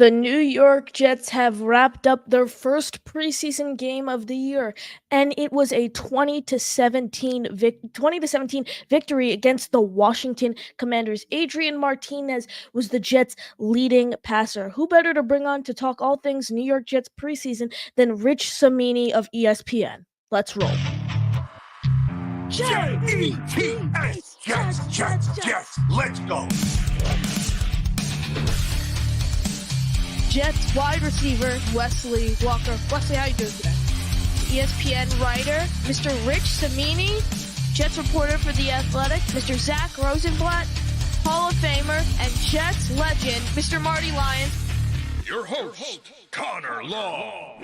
The New York Jets have wrapped up their first preseason game of the year, and it was a 20-17 victory against the Washington Commanders. Adrian Martinez was the Jets' leading passer. Who better to bring on to talk all things New York Jets preseason than Rich Cimini of ESPN? Let's roll. Jets, Jets, let's go. Jets wide receiver Wesley Walker. Wesley, how you doing today? ESPN writer Mr. Rich Cimini, Jets reporter for The Athletic Mr. Zach Rosenblatt, Hall of Famer and Jets legend Mr. Marty Lyons. Your host, Connor Law.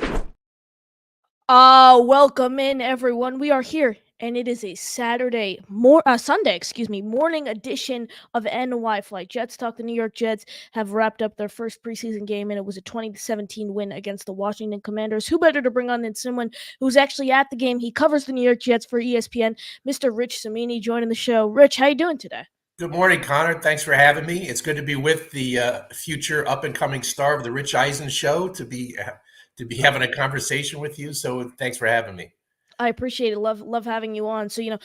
Welcome in everyone. We are here and it is a Sunday, morning edition of NY Flight. Jets Talk. The New York Jets have wrapped up their first preseason game, and it was a 20-17 win against the Washington Commanders. Who better to bring on than someone who's actually at the game? He covers the New York Jets for ESPN, Mr. Rich Cimini, joining the show. Rich, how you doing today? Good morning, Connor. Thanks for having me. It's good to be with the future up-and-coming star of the Rich Eisen Show, to be having a conversation with you. So thanks for having me. I appreciate it. Love having you on. So, you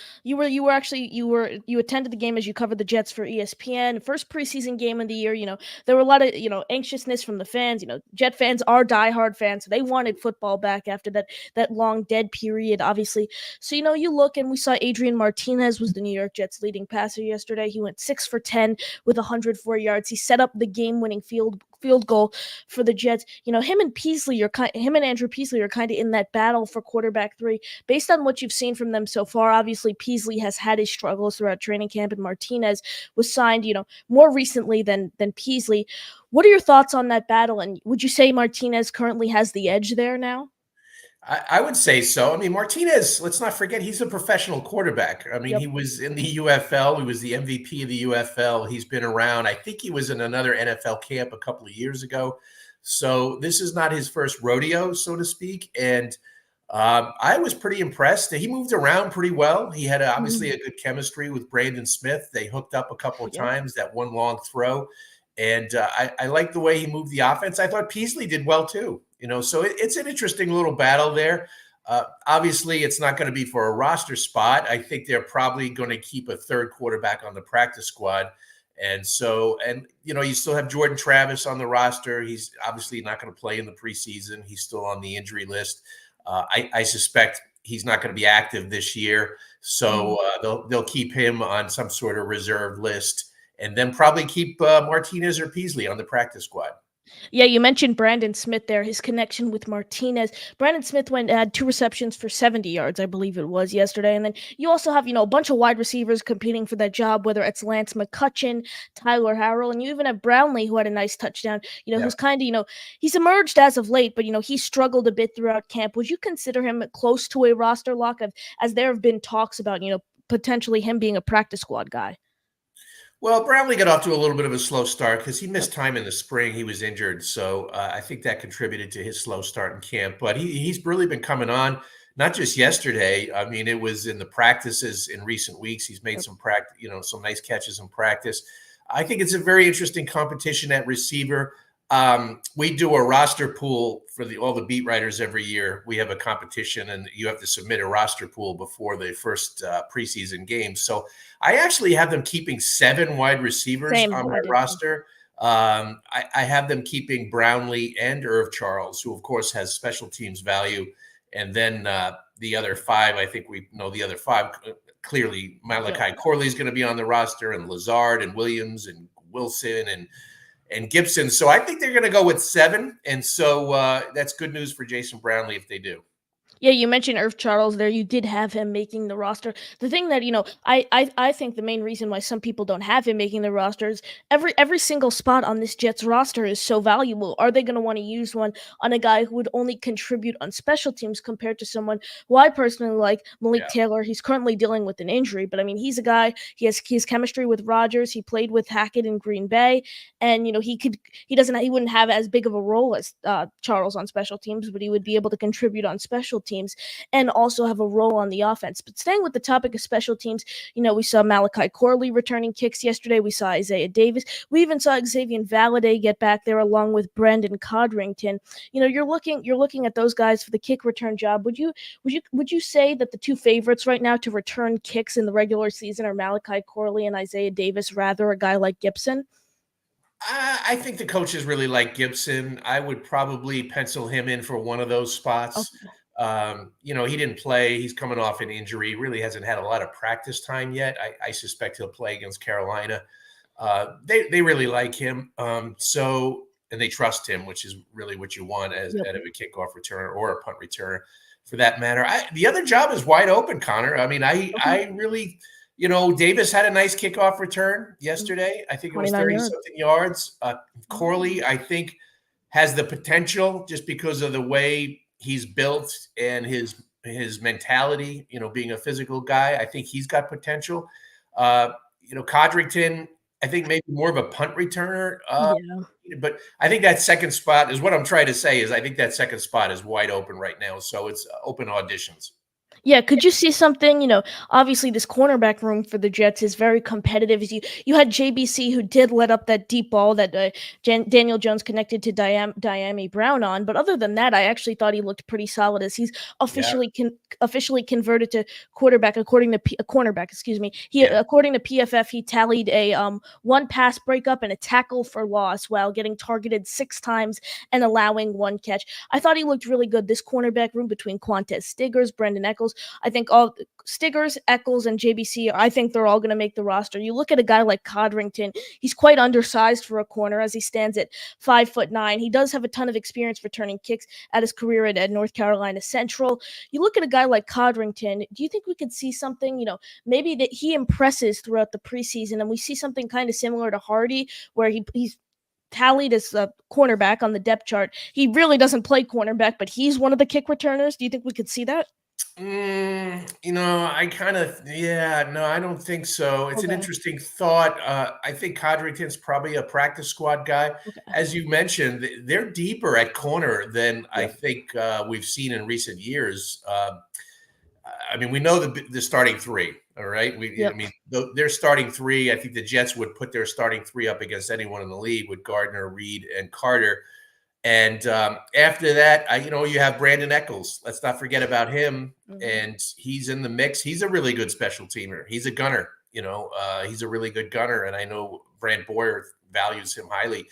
attended the game as you covered the Jets for ESPN. First preseason game of the year. There were a lot of, anxiousness from the fans. Jet fans are diehard fans. So they wanted football back after that long dead period, obviously. So, you look and we saw Adrian Martinez was the New York Jets leading passer yesterday. He went 6 for 10 with 104 yards. He set up the game-winning field goal for the Jets. Him and Andrew Peasley are kind of in that battle for quarterback 3. Based on what you've seen from them so far, obviously Peasley has had his struggles throughout training camp, and Martinez was signed, more recently than Peasley. What are your thoughts on that battle? And would you say Martinez currently has the edge there now? I would say so. I mean, Martinez, let's not forget, he's a professional quarterback. I mean, He was in the UFL. He was the MVP of the UFL. He's been around. I think he was in another NFL camp a couple of years ago. So this is not his first rodeo, so to speak. And I was pretty impressed. He moved around pretty well. He had obviously a good chemistry with Brandon Smith. They hooked up a couple of times, that one long throw. And I like the way he moved the offense. I thought Peasley did well too. So it's an interesting little battle there. Obviously, it's not going to be for a roster spot. I think they're probably going to keep a third quarterback on the practice squad. And you still have Jordan Travis on the roster. He's obviously not going to play in the preseason. He's still on the injury list. I suspect he's not going to be active this year. So they'll keep him on some sort of reserve list, and then probably keep Martinez or Peasley on the practice squad. Yeah, you mentioned Brandon Smith there, his connection with Martinez. Brandon Smith had 2 receptions for 70 yards, I believe it was, yesterday. And then you also have, a bunch of wide receivers competing for that job, whether it's Lance McCutcheon, Tyler Harrell, and you even have Brownlee, who had a nice touchdown, who's kind of, he's emerged as of late, but, he struggled a bit throughout camp. Would you consider him close to a roster lock, as there have been talks about, potentially him being a practice squad guy? Well, Brownlee got off to a little bit of a slow start because he missed time in the spring. He was injured. So I think that contributed to his slow start in camp. But he's really been coming on, not just yesterday. I mean, it was in the practices in recent weeks. He's made some some nice catches in practice. I think it's a very interesting competition at receiver. We do a roster pool for all the beat writers every year. We have a competition, and you have to submit a roster pool before the first preseason game. So I actually have them keeping 7 wide receivers on my roster. I have them keeping Brownlee and Irv Charles, who of course has special teams value. And then the other 5, I think we know the other 5 clearly. Malachi Corley is going to be on the roster, and Lazard and Williams and Wilson and Gibson. So I think they're going to go with 7. And so that's good news for Jason Brownlee if they do. Yeah, you mentioned Irv Charles there. You did have him making the roster. The thing that, I think the main reason why some people don't have him making the roster is every single spot on this Jets roster is so valuable. Are they going to want to use one on a guy who would only contribute on special teams compared to someone who I personally like, Malik Taylor? He's currently dealing with an injury, but I mean, he's a guy, he has chemistry with Rodgers. He played with Hackett in Green Bay, and he wouldn't have as big of a role as Charles on special teams, but he would be able to contribute on special teams. teams and also have a role on the offense. But staying with the topic of special teams, we saw Malachi Corley returning kicks yesterday. We saw Isaiah Davis. We even saw Xavier Valade get back there along with Brandon Codrington. You're looking at those guys for the kick return job. Would you say that the two favorites right now to return kicks in the regular season are Malachi Corley and Isaiah Davis, rather a guy like Gibson? I think the coaches really like Gibson. I would probably pencil him in for one of those spots. Okay. He didn't play. He's coming off an injury. He really hasn't had a lot of practice time yet. I suspect he'll play against Carolina. They really like him. And they trust him, which is really what you want as out of a kickoff returner or a punt returner for that matter. The other job is wide open, Connor. I mean, I really – Davis had a nice kickoff return yesterday. I think it was 30-something yards. Corley, I think, has the potential just because of the way he's built and his mentality, being a physical guy. I think he's got potential. Codrington, I think maybe more of a punt returner. But I think that second spot is what I'm trying to say is I think that second spot is wide open right now. So it's open auditions. Yeah, could you see something? Obviously this cornerback room for the Jets is very competitive. You had JBC who did let up that deep ball that Daniel Jones connected to Diami Brown on, but other than that, I actually thought he looked pretty solid as he's officially converted to quarterback according to cornerback. Excuse me. According to PFF, he tallied a one pass breakup and a tackle for loss while getting targeted 6 times and allowing 1 catch. I thought he looked really good. This cornerback room between Quantez Stiggers, Brendan Eccles. I think all Stiggers, Eccles, and JBC, I think they're all going to make the roster. You look at a guy like Codrington, he's quite undersized for a corner as he stands at 5'9". He does have a ton of experience returning kicks at his career at North Carolina Central. You look at a guy like Codrington, do you think we could see something, maybe that he impresses throughout the preseason and we see something kind of similar to Hardy where he's tallied as a cornerback on the depth chart. He really doesn't play cornerback, but he's one of the kick returners. Do you think we could see that? I don't think so. It's an interesting thought. I think Codrington's probably a practice squad guy. Okay. As you mentioned, they're deeper at corner than I think we've seen in recent years. We know the starting 3. All right. Their starting 3, I think the Jets would put their starting 3 up against anyone in the league with Gardner, Reed, and Carter. And after that, you have Brandon Eccles. Let's not forget about him. And he's in the mix. He's a really good special teamer. He's a gunner. He's a really good gunner. And I know Brand Boyer values him highly.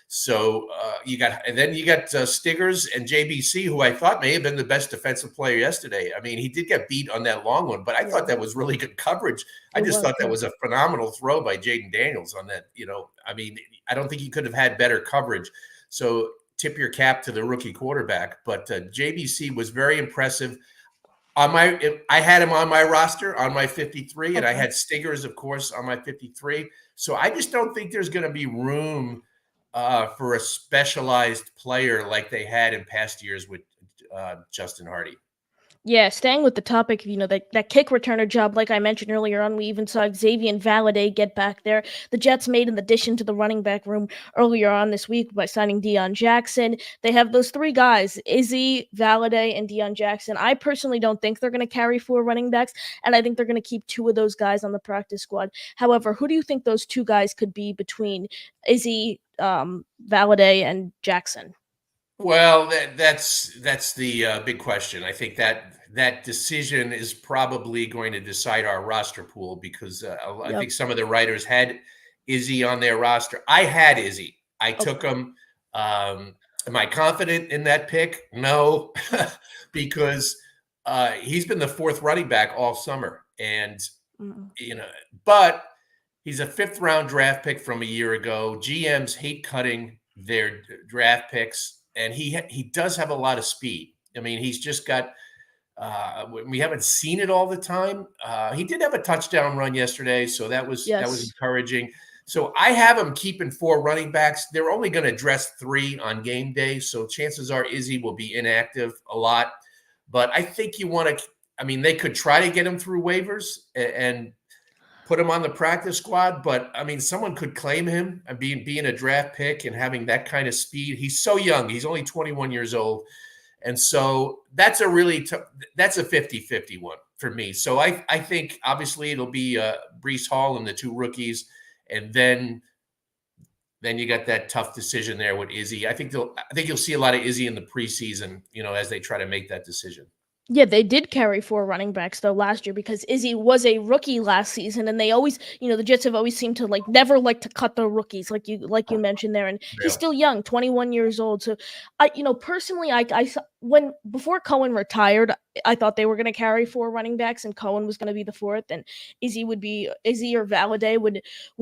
So you got Stiggers and JBC, who I thought may have been the best defensive player yesterday. He did get beat on that long one, but I thought that was really good coverage. I just thought that was a phenomenal throw by Jaden Daniels on that. I don't think he could have had better coverage. So tip your cap to the rookie quarterback, but JBC was very impressive. I had him on my roster on my 53, and I had Stiggers, of course, on my 53. So I just don't think there's going to be room for a specialized player like they had in past years with Justin Hardy. Yeah, staying with the topic of, that kick returner job, like I mentioned earlier on, we even saw Xavier Valade get back there. The Jets made an addition to the running back room earlier on this week by signing Deion Jackson. They have those 3 guys, Izzy, Valade, and Deion Jackson. I personally don't think they're going to carry 4 running backs, and I think they're going to keep 2 of those guys on the practice squad. However, who do you think those 2 guys could be between Izzy, Valade, and Jackson? Well, that's the big question. I think that decision is probably going to decide our roster pool because I think some of the writers had Izzy on their roster. I had Izzy. I took him. Am I confident in that pick? No, because he's been the 4th running back all summer, and but he's a 5th round draft pick from a year ago. GMs hate cutting their draft picks. And he does have a lot of speed. He's just got we haven't seen it all the time. He did have a touchdown run yesterday, so that was encouraging. So I have him keeping 4 running backs. They're only going to dress 3 on game day, so chances are Izzy will be inactive a lot. But I think you want to. They could try to get him through waivers and put him on the practice squad, but someone could claim him and being a draft pick and having that kind of speed. He's so young. He's only 21 years old. And so that's a 50-50 one for me. So I think obviously it'll be Breece Hall and the two rookies, and then you got that tough decision there with Izzy. I think you'll see a lot of Izzy in the preseason, as they try to make that decision. Yeah, they did carry 4 running backs though last year because Izzy was a rookie last season, and they always, the Jets have always seemed to never like to cut the rookies, like you mentioned there, and he's Yeah. still young, 21 years old. So, personally, when before Cohen retired, I thought they were going to carry 4 running backs, and Cohen was going to be the 4th, and Izzy or Valladay would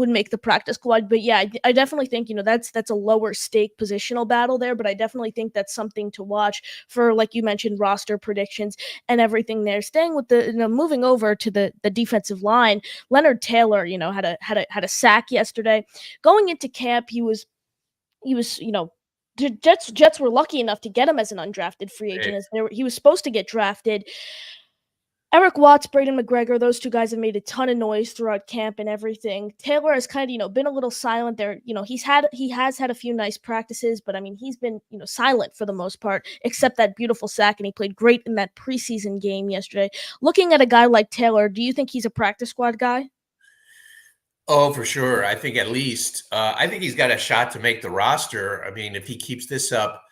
make the practice squad. But yeah, I definitely think that's a lower stake positional battle there, but I definitely think that's something to watch for, like you mentioned, roster predictions and everything there. Staying with moving over to the defensive line, Leonard Taylor, had a sack yesterday. Going into camp, he was the Jets were lucky enough to get him as an undrafted free agent, as he was supposed to get drafted. Eric Watts, Braden McGregor, those 2 guys have made a ton of noise throughout camp and everything. Taylor has kind of, been a little silent there. He has had a few nice practices, but I mean, he's been, silent for the most part, except that beautiful sack, and he played great in that preseason game yesterday. Looking at a guy like Taylor, do you think he's a practice squad guy? Oh, for sure. I think at least, I think he's got a shot to make the roster. I mean, if he keeps this up,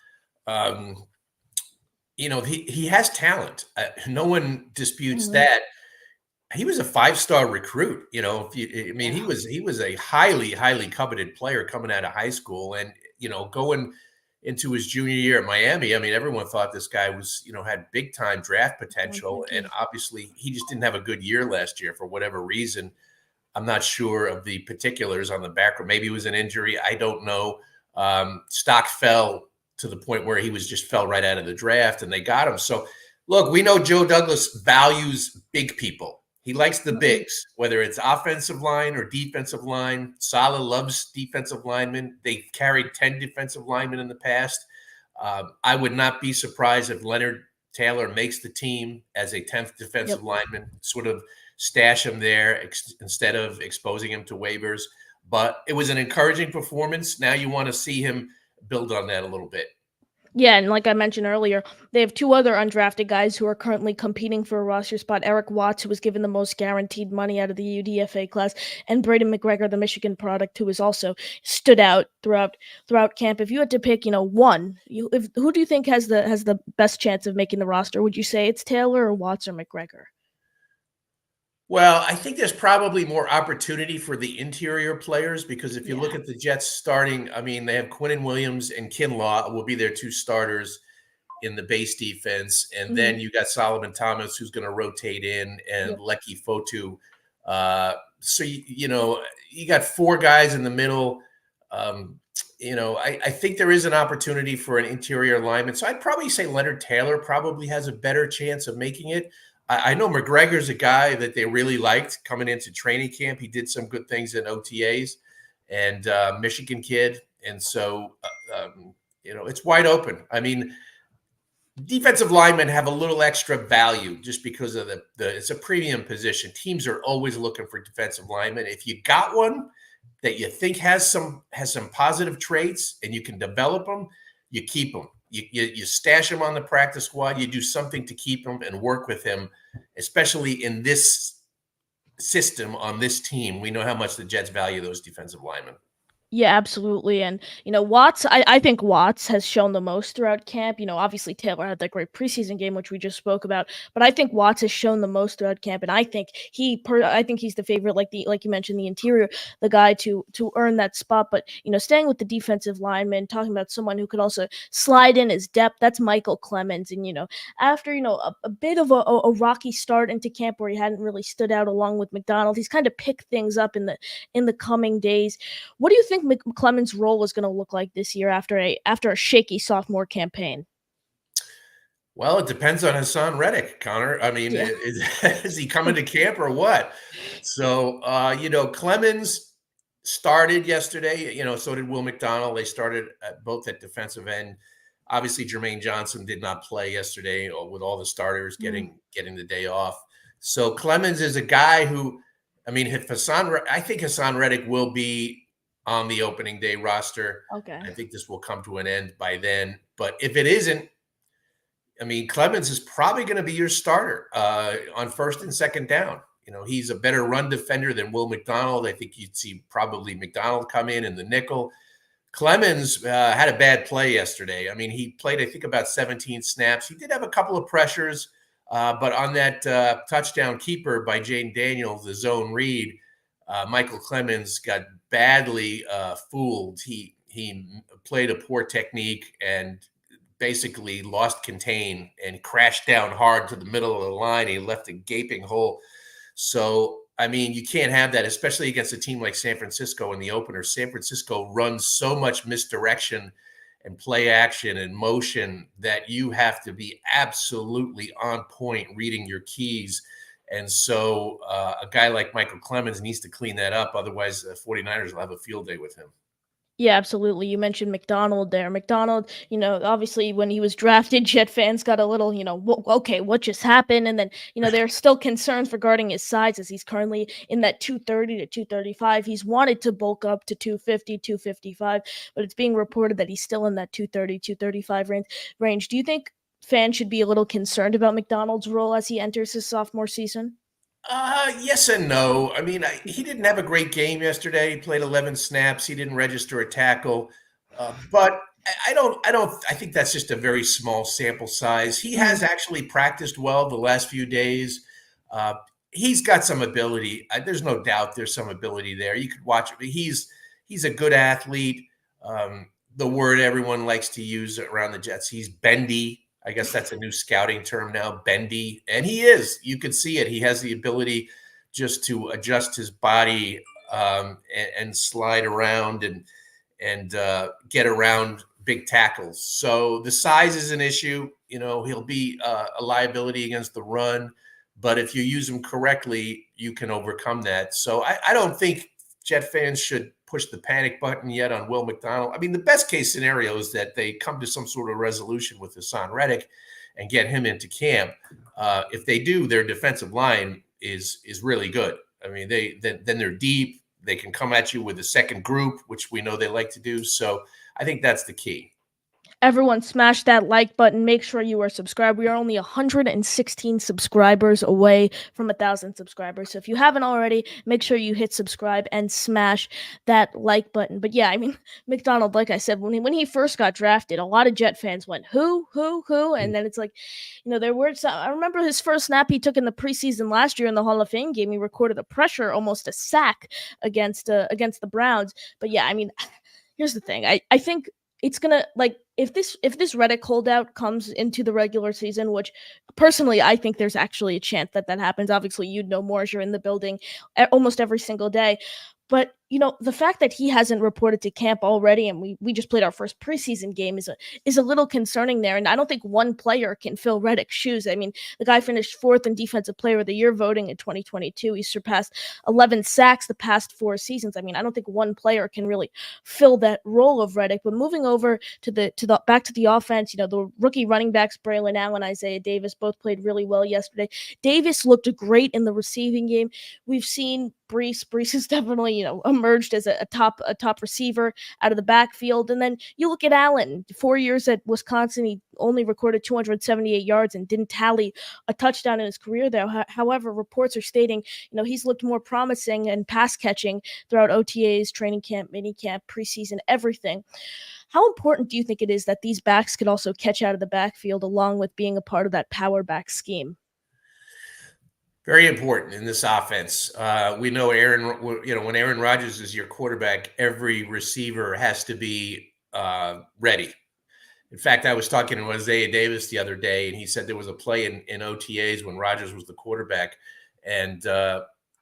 he has talent. No one disputes that. He was a 5-star recruit. He was a highly, highly coveted player coming out of high school, and going into his junior year at Miami. I mean, everyone thought this guy was, had big time draft potential, and obviously he just didn't have a good year last year for whatever reason. I'm not sure of the particulars on the background. Maybe it was an injury. I don't know. Stock fell to the point where he fell right out of the draft, and they got him. So, look, we know Joe Douglas values big people. He likes the bigs, whether it's offensive line or defensive line. Saleh loves defensive linemen. They carried 10 defensive linemen in the past. I would not be surprised if Leonard Taylor makes the team as a 10th defensive lineman, sort of stash him there instead of exposing him to waivers. But it was an encouraging performance. Now you want to see him build on that a little bit. Yeah, and like I mentioned earlier, they have 2 other undrafted guys who are currently competing for a roster spot. Eric Watts, who was given the most guaranteed money out of the UDFA class, and Braden McGregor, the Michigan product, who has also stood out throughout camp. If you had to pick, one, who do you think has the best chance of making the roster? Would you say it's Taylor or Watts or McGregor? Well, I think there's probably more opportunity for the interior players because if you look at the Jets starting, I mean, they have Quinnen Williams and Kinlaw will be their 2 starters in the base defense. And then you got Solomon Thomas, who's going to rotate in, and Leki Fotu. So, you got 4 guys in the middle. I think there is an opportunity for an interior lineman. So I'd probably say Leonard Taylor probably has a better chance of making it. I know McGregor's a guy that they really liked coming into training camp. He did some good things in OTAs, and Michigan kid. And so, it's wide open. I mean, defensive linemen have a little extra value just because of it's a premium position. Teams are always looking for defensive linemen. If you got one that you think has some positive traits and you can develop them, you keep them. You stash him on the practice squad. You do something to keep him and work with him, especially in this system on this team. We know how much the Jets value those defensive linemen. Yeah, absolutely. And, Watts, I think Watts has shown the most throughout camp. Obviously Taylor had that great preseason game, which we just spoke about, but I think Watts has shown the most throughout camp. And I think I think he's the favorite, like you mentioned, the interior, the guy to earn that spot. But, staying with the defensive lineman, talking about someone who could also slide in his depth, that's Michael Clemens. And, after, a bit of a rocky start into camp where he hadn't really stood out along with McDonald, he's kind of picked things up in the coming days. What do you think Clemens' role is going to look like this year after a shaky sophomore campaign? Well, it depends on Hassan Reddick, Connor. I mean, is he coming to camp or what? So, Clemens started yesterday. So did Will McDonald. They started both at defensive end. Obviously, Jermaine Johnson did not play yesterday with all the starters getting the day off. So Clemens is a guy who, I mean, I think Hassan Reddick will be on the opening day roster. Okay. I think this will come to an end by then. But if it isn't, I mean, Clemens is probably going to be your starter on first and second down. He's a better run defender than Will McDonald. I think you'd see probably McDonald come in the nickel. Clemens had a bad play yesterday. I mean, he played, I think, about 17 snaps. He did have a couple of pressures, but on that touchdown keeper by Jane Daniels, the zone read, Michael Clemens got badly fooled. He played a poor technique and basically lost contain and crashed down hard to the middle of the line. He left a gaping hole. So, I mean, you can't have that, especially against a team like San Francisco in the opener. San Francisco runs so much misdirection and play action and motion that you have to be absolutely on point reading your keys. And so a guy like Michael Clemens needs to clean that up. Otherwise, the 49ers will have a field day with him. Yeah, absolutely. You mentioned McDonald there. McDonald, obviously when he was drafted, Jet fans got a little, okay, what just happened? And then, there are still concerns regarding his size as he's currently in that 230 to 235. He's wanted to bulk up to 250, 255, but it's being reported that he's still in that 230, 235 range. Do you think fans should be a little concerned about McDonald's role as he enters his sophomore season? Yes and no. I mean, he didn't have a great game yesterday. He played 11 snaps. He didn't register a tackle. But I think that's just a very small sample size. He has actually practiced well the last few days. He's got some ability. There's no doubt there's some ability there. You could watch it. He's a good athlete. The word everyone likes to use around the Jets, he's bendy. I guess that's a new scouting term now, bendy. And he is. You can see it. He has the ability just to adjust his body and slide around and get around big tackles. So the size is an issue. He'll be a liability against the run. But if you use him correctly, you can overcome that. So I don't think Jet fans should push the panic button yet on Will McDonald. I mean, the best case scenario is that they come to some sort of resolution with Hassan Reddick and get him into camp. If they do, their defensive line is really good. I mean, then they're deep. They can come at you with a second group, which we know they like to do. So I think that's the key. Everyone smash that like button. Make sure you are subscribed. We are only 116 subscribers away from 1,000 subscribers. So if you haven't already, make sure you hit subscribe and smash that like button. But yeah, I mean, McDonald, like I said, when he first got drafted, a lot of Jet fans went, who? And then it's like, there were some, I remember his first snap he took in the preseason last year in the Hall of Fame game. He recorded a pressure, almost a sack against the Browns. But yeah, I mean, here's the thing. I think it's gonna, like, if this Reddick holdout comes into the regular season, which personally I think there's actually a chance that happens. Obviously, you'd know more as you're in the building almost every single day. But the fact that he hasn't reported to camp already, and we just played our first preseason game, is a little concerning there. And I don't think one player can fill Reddick's shoes. I mean, the guy finished 4th in Defensive Player of the Year voting in 2022. He surpassed 11 sacks the past 4 seasons. I mean, I don't think one player can really fill that role of Reddick. But moving over to the back to the offense, the rookie running backs Braylon Allen, Isaiah Davis both played really well yesterday. Davis looked great in the receiving game. We've seen Brees is definitely, emerged as a top receiver out of the backfield. And then you look at Allen, 4 years at Wisconsin, he only recorded 278 yards and didn't tally a touchdown in his career there. However, reports are stating, he's looked more promising and pass catching throughout OTAs, training camp, mini camp, preseason, everything. How important do you think it is that these backs could also catch out of the backfield along with being a part of that power back scheme? Very important in this offense. We know when Aaron Rodgers is your quarterback, every receiver has to be ready. In fact, I was talking to Isaiah Davis the other day, and he said there was a play in OTAs when Rodgers was the quarterback. And,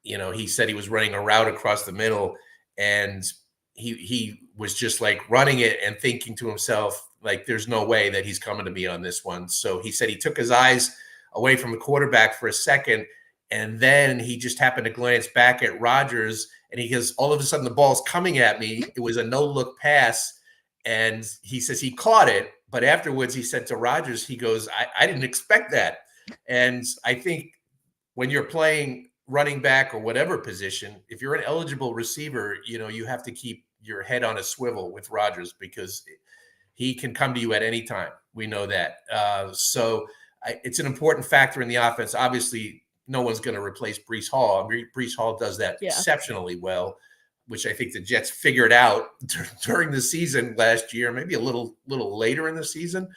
he said he was running a route across the middle, and he was just like running it and thinking to himself, like, there's no way that he's coming to me on this one. So he said he took his eyes away from the quarterback for a second, and then he just happened to glance back at Rodgers, and he goes, all of a sudden the ball's coming at me. It was a no-look pass, and he says he caught it. But afterwards he said to Rodgers, he goes, I didn't expect that. And I think when you're playing running back or whatever position, if you're an eligible receiver, you have to keep your head on a swivel with Rodgers, because he can come to you at any time. We know that. It's an important factor in the offense. Obviously, no one's going to replace Breece Hall. Breece Hall does that exceptionally well, which I think the Jets figured out during the season last year, maybe a little later in the season.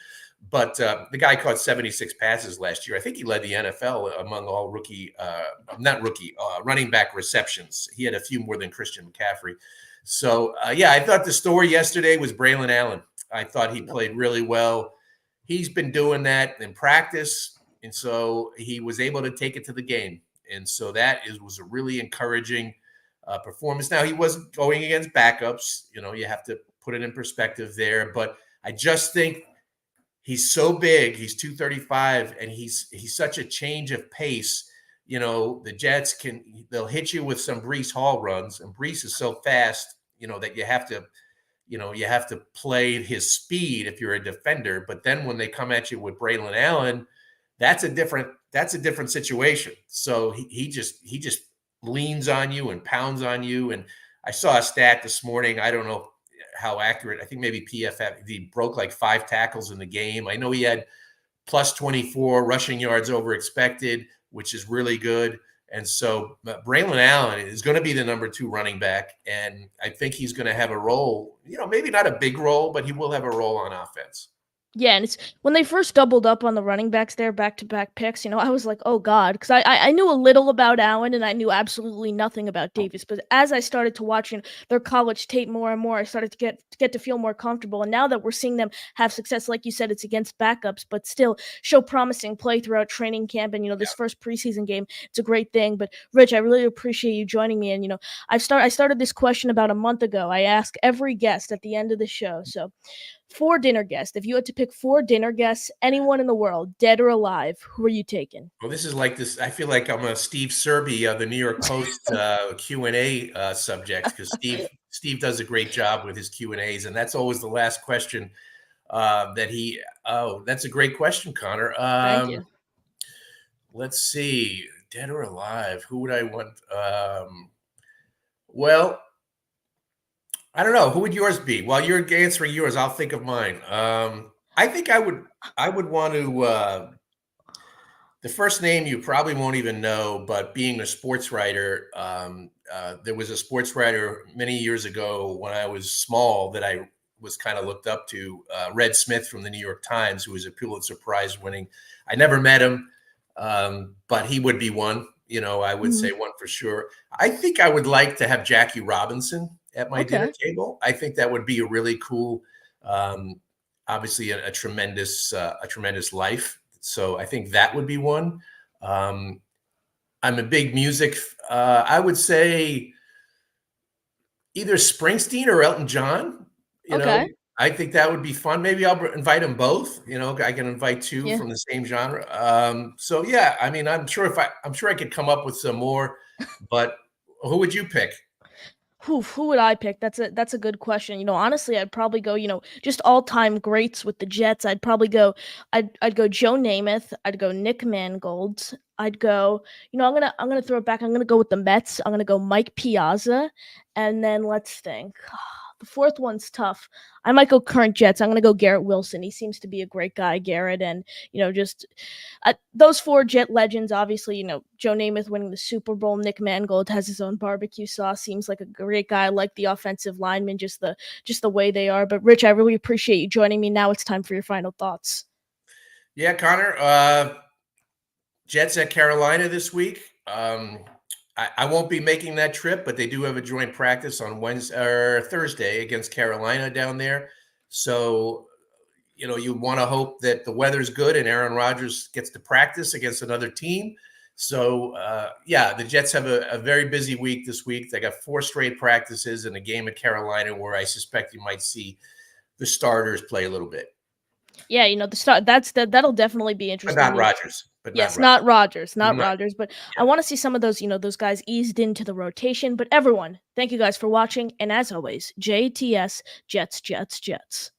But the guy caught 76 passes last year. I think he led the NFL among all running back receptions. He had a few more than Christian McCaffrey. So, I thought the story yesterday was Braylon Allen. I thought he played really well. He's been doing that in practice, and so he was able to take it to the game. And so was a really encouraging performance. Now, he wasn't going against backups. You have to put it in perspective there. But I just think he's so big. He's 235, and he's such a change of pace. The Jets they'll hit you with some Breece Hall runs, and Breece is so fast, that you have to play his speed if you're a defender. But then when they come at you with Braylon Allen, that's a different situation. So he just leans on you and pounds on you. And I saw a stat this morning. I don't know how accurate. I think maybe PFF, he broke like 5 tackles in the game. I know he had plus 24 rushing yards over expected, which is really good. And so Braylon Allen is going to be the number 2 running back. And I think he's going to have a role, maybe not a big role, but he will have a role on offense. Yeah, and it's when they first doubled up on the running backs there, back-to-back picks, I was like, oh, God, because I knew a little about Allen, and I knew absolutely nothing about Davis. But as I started to watch their college tape more and more, I started to get to feel more comfortable. And now that we're seeing them have success, like you said, it's against backups, but still show promising play throughout training camp. And, this first preseason game, it's a great thing. But, Rich, I really appreciate you joining me. And, I started this question about a month ago. I ask every guest at the end of the show. So, 4 dinner guests. If you had to pick 4 dinner guests, anyone in the world, dead or alive, who are you taking? Well, this is like this. I feel like I'm a Steve Serby of the New York Post Q&A subject, because Steve does a great job with his Q&As, and that's always the last question that's a great question, Connor. Thank you. Let's see, dead or alive, who would I want? Well, I don't know. Who would yours be? While you're answering yours, I'll think of mine. I think I would want to. The first name you probably won't even know, but being a sports writer, there was a sports writer many years ago when I was small that I was kind of looked up to, Red Smith from the New York Times, who was a Pulitzer Prize winning. I never met him, but he would be one. I would say one for sure. I think I would like to have Jackie Robinson at my dinner table. I think that would be a really cool, obviously a tremendous life. So I think that would be one. I'm a big music. I would say either Springsteen or Elton John. I think that would be fun. Maybe I'll invite them both. I can invite 2 from the same genre. I'm sure I could come up with some more. But who would you pick? Who would I pick? That's a good question. Honestly, I'd probably go, just all-time greats with the Jets. I'd probably go I'd go Joe Namath, I'd go Nick Mangold, I'd go, I'm gonna throw it back. I'm gonna go with the Mets. I'm gonna go Mike Piazza, and then let's think. The fourth one's tough. I might go current Jets. I'm going to go Garrett Wilson. He seems to be a great guy, Garrett. And, just those 4 Jet legends, obviously, Joe Namath winning the Super Bowl. Nick Mangold has his own barbecue sauce. Seems like a great guy. I like the offensive linemen, just the way they are. But, Rich, I really appreciate you joining me. Now it's time for your final thoughts. Yeah, Connor, Jets at Carolina this week. I won't be making that trip, but they do have a joint practice on Thursday against Carolina down there. So, you want to hope that the weather's good and Aaron Rodgers gets to practice against another team. So, the Jets have a very busy week this week. They got 4 straight practices and a game at Carolina where I suspect you might see the starters play a little bit. Yeah, that'll definitely be interesting. But not Rodgers. Not Rodgers. But I want to see some of those, those guys eased into the rotation. But everyone, thank you guys for watching. And as always, JTS, Jets, Jets, Jets.